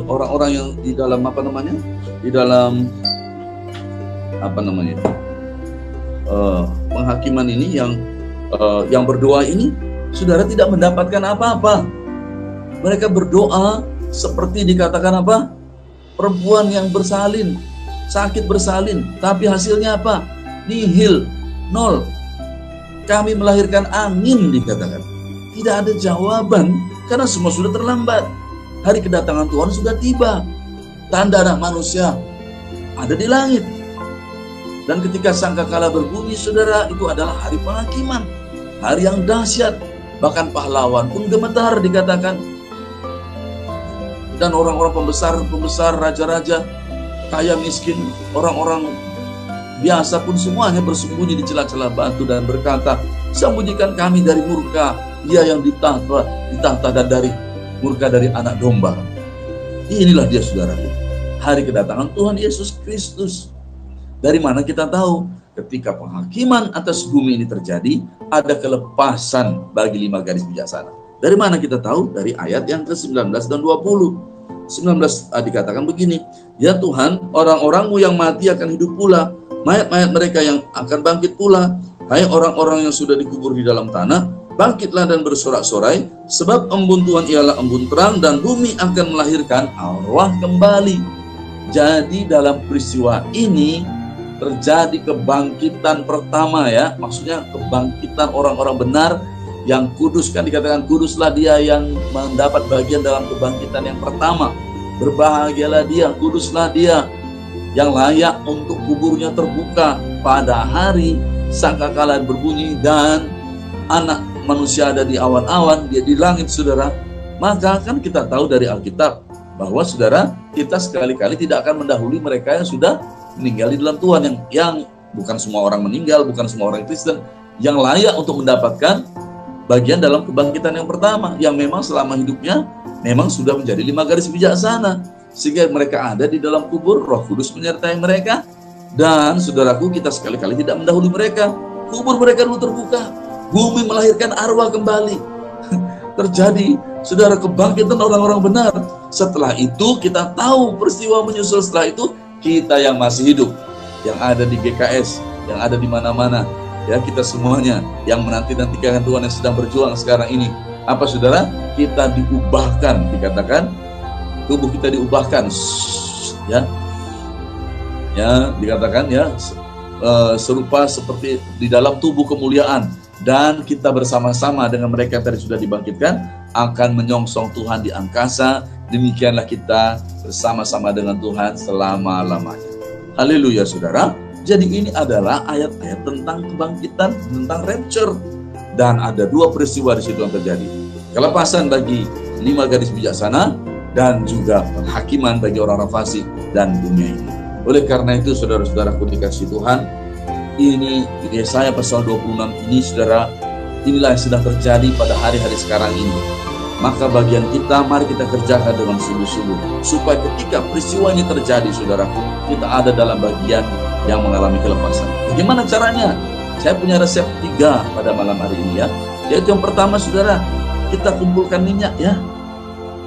orang-orang yang di dalam penghakiman ini yang berdoa ini, saudara, tidak mendapatkan apa-apa. Mereka berdoa seperti dikatakan apa? Perempuan yang bersalin, sakit bersalin, tapi hasilnya apa? Nihil, nol. Kami melahirkan angin dikatakan. Tidak ada jawaban karena semua sudah terlambat. Hari kedatangan Tuhan sudah tiba. Tanda anak manusia ada di langit. Dan ketika sangkakala berbunyi, saudara, itu adalah hari penghakiman, hari yang dahsyat. Bahkan pahlawan pun gemetar dikatakan. Dan orang-orang pembesar, raja-raja, kaya miskin, orang-orang biasa pun semuanya bersembunyi di celah-celah batu dan berkata, sembunyikan kami dari murka Dia yang ditahta dan dari murka dari anak domba. Inilah dia saudara, hari kedatangan Tuhan Yesus Kristus. Dari mana kita tahu? Ketika penghakiman atas bumi ini terjadi, ada kelepasan bagi 5 garis bijaksana. Dari mana kita tahu? Dari ayat yang ke-19 dan 20. 19 dikatakan begini, ya Tuhan, orang-orang-Mu yang mati akan hidup pula, mayat-mayat mereka yang akan bangkit pula. Hai orang-orang yang sudah dikubur di dalam tanah, bangkitlah dan bersorak-sorai, sebab embun Tuhan ialah embun terang, dan bumi akan melahirkan arwah kembali. Jadi dalam peristiwa ini terjadi kebangkitan pertama ya, maksudnya kebangkitan orang-orang benar yang kudus, kan dikatakan kuduslah dia yang mendapat bagian dalam kebangkitan yang pertama. Berbahagialah dia, kuduslah dia yang layak untuk kuburnya terbuka pada hari sangkakala berbunyi dan anak manusia ada di awan-awan, dia di langit saudara. Maka kan kita tahu dari Alkitab bahwa saudara, kita sekali-kali tidak akan mendahului mereka yang sudah meninggal di dalam Tuhan, yang bukan semua orang meninggal, bukan semua orang Kristen yang layak untuk mendapatkan bagian dalam kebangkitan yang pertama, yang memang selama hidupnya memang sudah menjadi 5 garis bijaksana, sehingga mereka ada di dalam kubur, Roh Kudus menyertai mereka. Dan saudaraku, kita sekali-kali tidak mendahului mereka. Kubur mereka dulu terbuka, bumi melahirkan arwah kembali. Terjadi saudara kebangkitan orang-orang benar. Setelah itu kita tahu peristiwa menyusul. Setelah itu kita yang masih hidup, yang ada di GKS, yang ada di mana-mana, ya, kita semuanya yang menanti-nantikan Tuhan yang sedang berjuang sekarang ini. Apa saudara? Kita diubahkan, dikatakan tubuh kita diubahkan, ya, dikatakan ya, serupa seperti di dalam tubuh kemuliaan, dan kita bersama-sama dengan mereka yang tadi sudah dibangkitkan akan menyongsong Tuhan di angkasa. Demikianlah kita bersama-sama dengan Tuhan selama-lamanya. Haleluya saudara. Jadi ini adalah ayat-ayat tentang kebangkitan, tentang rapture. Dan ada 2 peristiwa di situ yang terjadi. Kelepasan bagi 5 gadis bijaksana, dan juga penghakiman bagi orang-orang fasik dan dunia ini. Oleh karena itu saudara-saudaraku dikasihi Tuhan, Ini Yesaya pasal 26 ini, saudara, inilah yang sedang terjadi pada hari-hari sekarang ini. Maka bagian kita, mari kita kerjakan dengan sungguh-sungguh, supaya ketika peristiwa ini terjadi, saudaraku, kita ada dalam bagian yang mengalami kelepasan. Bagaimana caranya? Saya punya resep 3 pada malam hari ini ya. Yaitu yang pertama, saudara, kita kumpulkan minyak ya.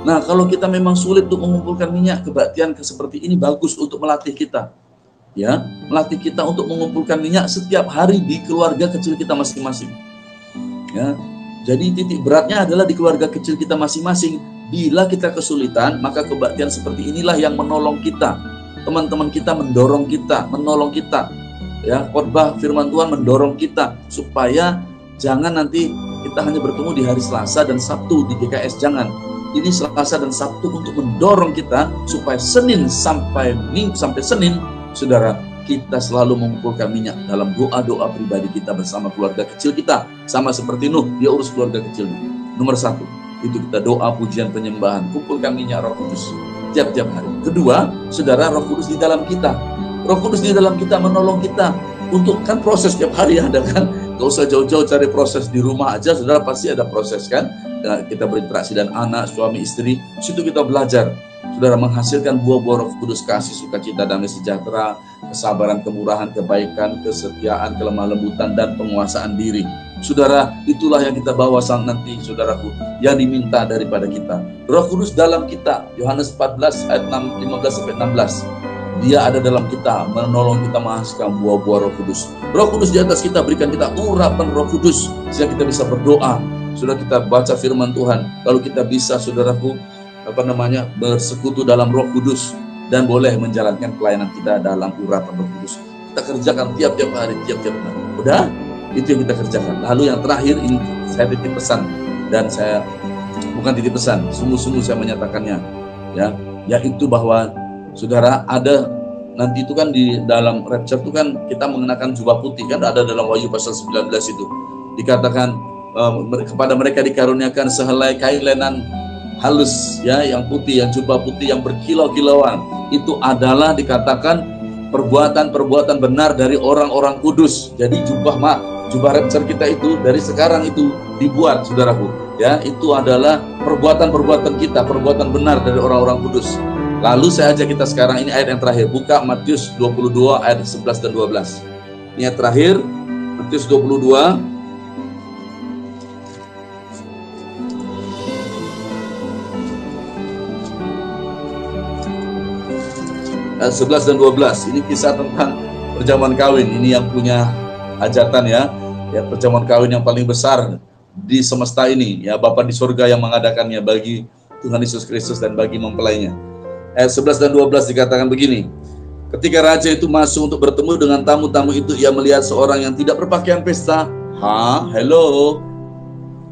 Nah, kalau kita memang sulit untuk mengumpulkan minyak, kebaktian seperti ini bagus untuk melatih kita. Ya, melatih kita untuk mengumpulkan minyak setiap hari di keluarga kecil kita masing-masing. Ya, jadi titik beratnya adalah di keluarga kecil kita masing-masing. Bila kita kesulitan, maka kebaktian seperti inilah yang menolong kita. Teman-teman kita mendorong kita, menolong kita. Ya, khotbah firman Tuhan mendorong kita supaya jangan nanti kita hanya bertemu di hari Selasa dan Sabtu di GKS, jangan. Ini Selasa dan Sabtu untuk mendorong kita supaya Senin sampai Senin, saudara, kita selalu mengumpulkan minyak dalam doa-doa pribadi kita bersama keluarga kecil kita. Sama seperti Nuh, dia urus keluarga kecilnya. Nomor 1, itu kita doa, pujian, penyembahan, kumpulkan minyak Roh Kudus tiap-tiap hari. Kedua, saudara, Roh Kudus di dalam kita. Roh Kudus di dalam kita menolong kita untuk, kan proses tiap hari ada kan. Gak usah jauh-jauh cari proses di rumah aja, saudara, pasti ada proses kan. Kita berinteraksi dan anak, suami, istri, situ kita belajar. Saudara, menghasilkan buah-buah Roh Kudus, kasih, sukacita, damai sejahtera, kesabaran, kemurahan, kebaikan, kesetiaan, kelemah lembutan, dan penguasaan diri. Saudara, itulah yang kita bawa nanti, saudaraku, yang diminta daripada kita. Roh Kudus dalam kita, Yohanes 14 ayat 15-16. Dia ada dalam kita, menolong kita menghasilkan buah-buah Roh Kudus. Roh Kudus di atas kita, berikan kita urapan Roh Kudus, sehingga kita bisa berdoa. Sudah kita baca firman Tuhan, lalu kita bisa, saudaraku, bersekutu dalam Roh Kudus dan boleh menjalankan pelayanan kita dalam urapan Roh Kudus. Kita kerjakan tiap-tiap hari. Udah, itu yang kita kerjakan. Lalu yang terakhir ini saya titip pesan, dan saya bukan titip pesan, sungguh-sungguh saya menyatakannya, ya, yaitu bahwa saudara, ada nanti itu kan di dalam rapture itu kan kita mengenakan jubah putih, kan ada dalam Wahyu pasal 19 itu dikatakan kepada mereka dikaruniakan sehelai kain lenan halus ya, yang putih, yang jubah putih yang berkilau-kilauan. Itu adalah dikatakan perbuatan-perbuatan benar dari orang-orang kudus. Jadi jubah rapture kita itu dari sekarang itu dibuat, saudaraku, ya, itu adalah perbuatan-perbuatan kita, perbuatan benar dari orang-orang kudus. Lalu saya ajak kita sekarang, ini ayat yang terakhir, buka Matius 22 ayat 11 dan 12. Ini ayat terakhir, Matius 22 ayat 11 dan 12. Ini kisah tentang perjamuan kawin. Ini yang punya hajatan ya, perjamuan kawin yang paling besar di semesta ini, ya, Bapa di surga yang mengadakannya bagi Tuhan Yesus Kristus dan bagi mempelainya. Ayat 11 dan 12 dikatakan begini. Ketika raja itu masuk untuk bertemu dengan tamu-tamu itu, ia melihat seorang yang tidak berpakaian pesta. Hello.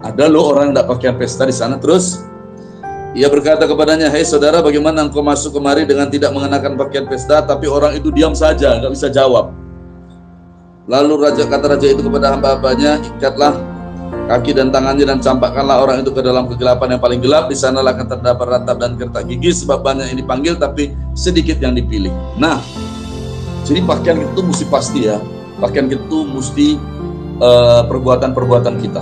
Ada loh orang yang tidak pakaian pesta di sana. Terus ia berkata kepadanya, "Hei saudara, bagaimana engkau masuk kemari dengan tidak mengenakan pakaian pesta?" Tapi orang itu diam saja, nggak bisa jawab. Lalu kata raja itu kepada hamba-hambanya, "Ikatlah kaki dan tangannya dan campakkanlah orang itu ke dalam kegelapan yang paling gelap. Di sanalah akan terdapat ratap dan kertak gigi, sebab banyak yang dipanggil tapi sedikit yang dipilih." Nah, jadi pakaian itu mesti pasti ya. Pakaian itu mesti perbuatan-perbuatan kita.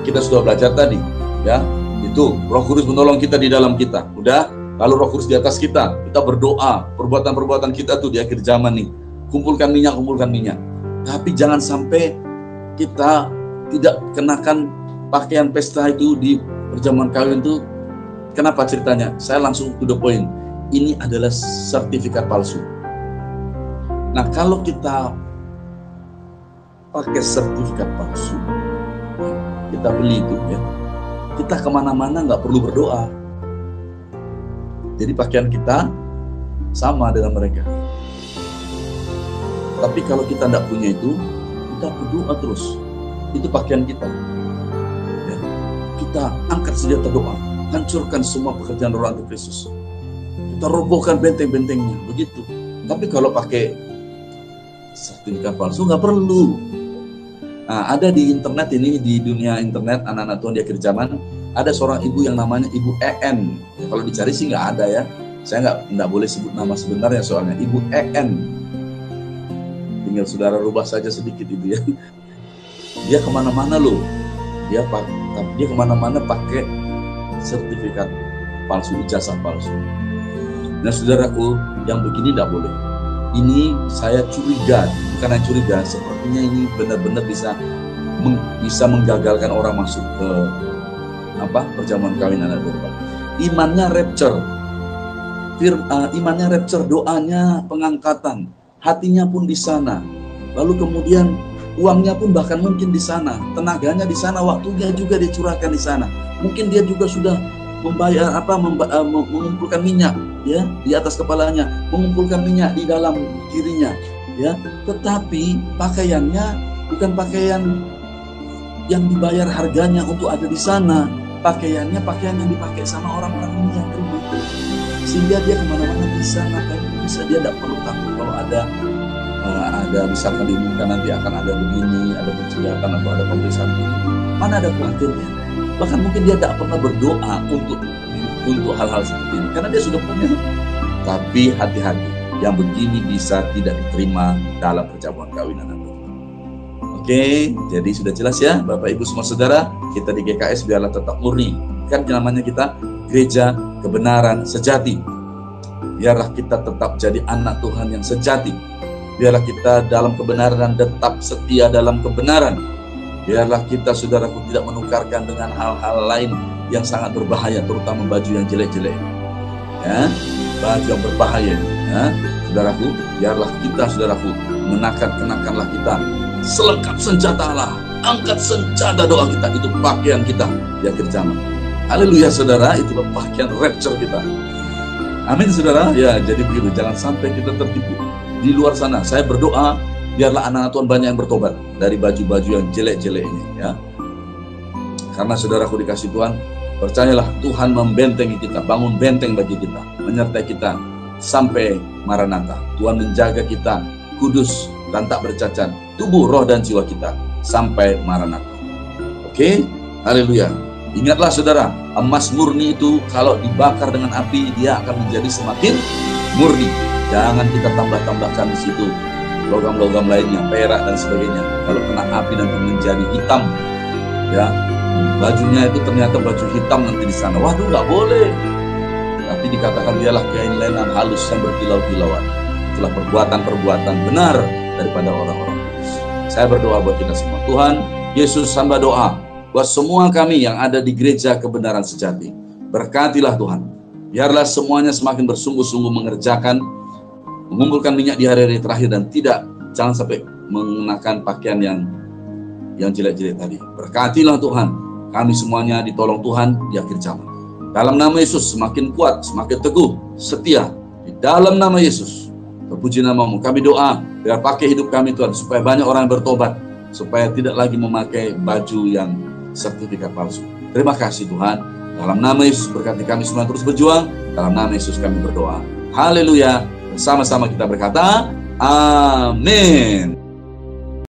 Kita sudah belajar tadi, ya. Itu Roh Kudus menolong kita di dalam kita. Udah, lalu Roh Kudus di atas kita. Kita berdoa, perbuatan-perbuatan kita tuh di akhir zaman nih. Kumpulkan minyak. Tapi jangan sampai kita tidak kenakan pakaian pesta itu di perjamuan kawin itu. Kenapa ceritanya? Saya langsung to the point. Ini adalah sertifikat palsu. Nah, kalau kita pakai sertifikat palsu, kita beli itu ya, kita kemana-mana nggak perlu berdoa. Jadi pakaian kita sama dengan mereka. Tapi kalau kita tidak punya itu, kita berdoa terus. Itu pakaian kita. Ya. Kita angkat senjata doa, hancurkan semua pekerjaan roh antikristus. Kita robohkan benteng-bentengnya, begitu. Tapi kalau pakai sertifikat palsu nggak perlu. Nah, ada di internet ini, di dunia internet, anak-anak Tuhan di akhir zaman, ada seorang ibu yang namanya Ibu EN. Ya, kalau dicari sih nggak ada ya. Saya nggak boleh sebut nama sebenarnya soalnya. Ibu EN. tinggal saudara rubah saja sedikit itu ya. Dia kemana-mana loh, dia kemana-mana pakai sertifikat palsu, ijazah palsu. Nah saudaraku, yang begini tidak boleh. Ini saya curiga, bukan hanya curiga, sepertinya ini benar-benar bisa menggagalkan orang masuk ke perjamuan kawin anak domba. Imannya rapture, imannya rapture, doanya pengangkatan, hatinya pun di sana. Lalu kemudian uangnya pun bahkan mungkin di sana, tenaganya di sana, waktunya juga dicurahkan di sana. Mungkin dia juga sudah membayar mengumpulkan minyak ya di atas kepalanya, mengumpulkan minyak di dalam dirinya ya. Tetapi pakaiannya bukan pakaian yang dibayar harganya untuk ada di sana. Pakaian yang dipakai sama orang-orang ini yang ribut, sehingga dia kemana-mana bisa ngapain bisa, dia tidak perlu takut kalau ada misalkan diumumkan nanti akan ada begini, ada pencegahan atau ada pemeriksaan begini. Mana ada khawatirnya? Bahkan mungkin dia tidak pernah berdoa untuk hal-hal seperti ini karena dia sudah punya. Tapi hati-hati, yang begini bisa tidak diterima dalam perjamuan kawinan. Oke, jadi sudah jelas ya Bapak Ibu semua saudara, kita di GKS biarlah tetap murni. Kan namanya kita Gereja Kebenaran Sejati. Biarlah kita tetap jadi anak Tuhan yang sejati. Biarlah kita dalam kebenaran dan tetap setia dalam kebenaran. Biarlah kita saudaraku tidak menukarkan dengan hal-hal lain yang sangat berbahaya, terutama baju yang jelek-jelek. Ya, baju yang berbahaya. Ya, saudaraku, biarlah kita saudaraku kenakanlah kita selengkap senjata Allah, angkat senjata doa kita, itu pakaian kita di akhir zaman. Haleluya saudara, itulah pakaian rapture kita. Amin saudara. Ya, jadi begitu, jangan sampai kita tertipu di luar sana. Saya berdoa biarlah anak-anak Tuhan banyak yang bertobat dari baju-baju yang jelek-jelek ini ya. Karena saudaraku dikasih Tuhan, percayalah Tuhan membentengi kita, bangun benteng bagi kita, menyertai kita sampai Maranatha. Tuhan menjaga kita kudus dan tak bercacat, tubuh, roh, dan jiwa kita sampai Maranatha. Oke, haleluya. Ingatlah saudara, emas murni itu kalau dibakar dengan api, dia akan menjadi semakin murni. Jangan kita tambah-tambahkan di situ logam-logam lainnya, perak dan sebagainya. Kalau kena api nanti menjadi hitam, ya bajunya itu ternyata baju hitam nanti di sana. Waduh, nggak boleh. Tapi dikatakan dialah kain lenan halus yang berkilau-kilauan. Itulah perbuatan-perbuatan benar daripada orang-orang. Saya berdoa buat kita semua. Tuhan Yesus, hamba doa buat semua kami yang ada di Gereja Kebenaran Sejati. Berkatilah Tuhan. Biarlah semuanya semakin bersungguh-sungguh mengumpulkan minyak di hari-hari terakhir dan jangan sampai mengenakan pakaian yang jelek-jelek tadi. Berkatilah Tuhan. Kami semuanya ditolong Tuhan di akhir zaman. Dalam nama Yesus semakin kuat, semakin teguh, setia. Di dalam nama Yesus. Terpuji namamu, kami doa, biar pakai hidup kami Tuhan, supaya banyak orang yang bertobat, supaya tidak lagi memakai baju yang sertifikat palsu. Terima kasih Tuhan, dalam nama Yesus berkati kami semua terus berjuang, dalam nama Yesus kami berdoa. Haleluya, bersama-sama kita berkata, amin.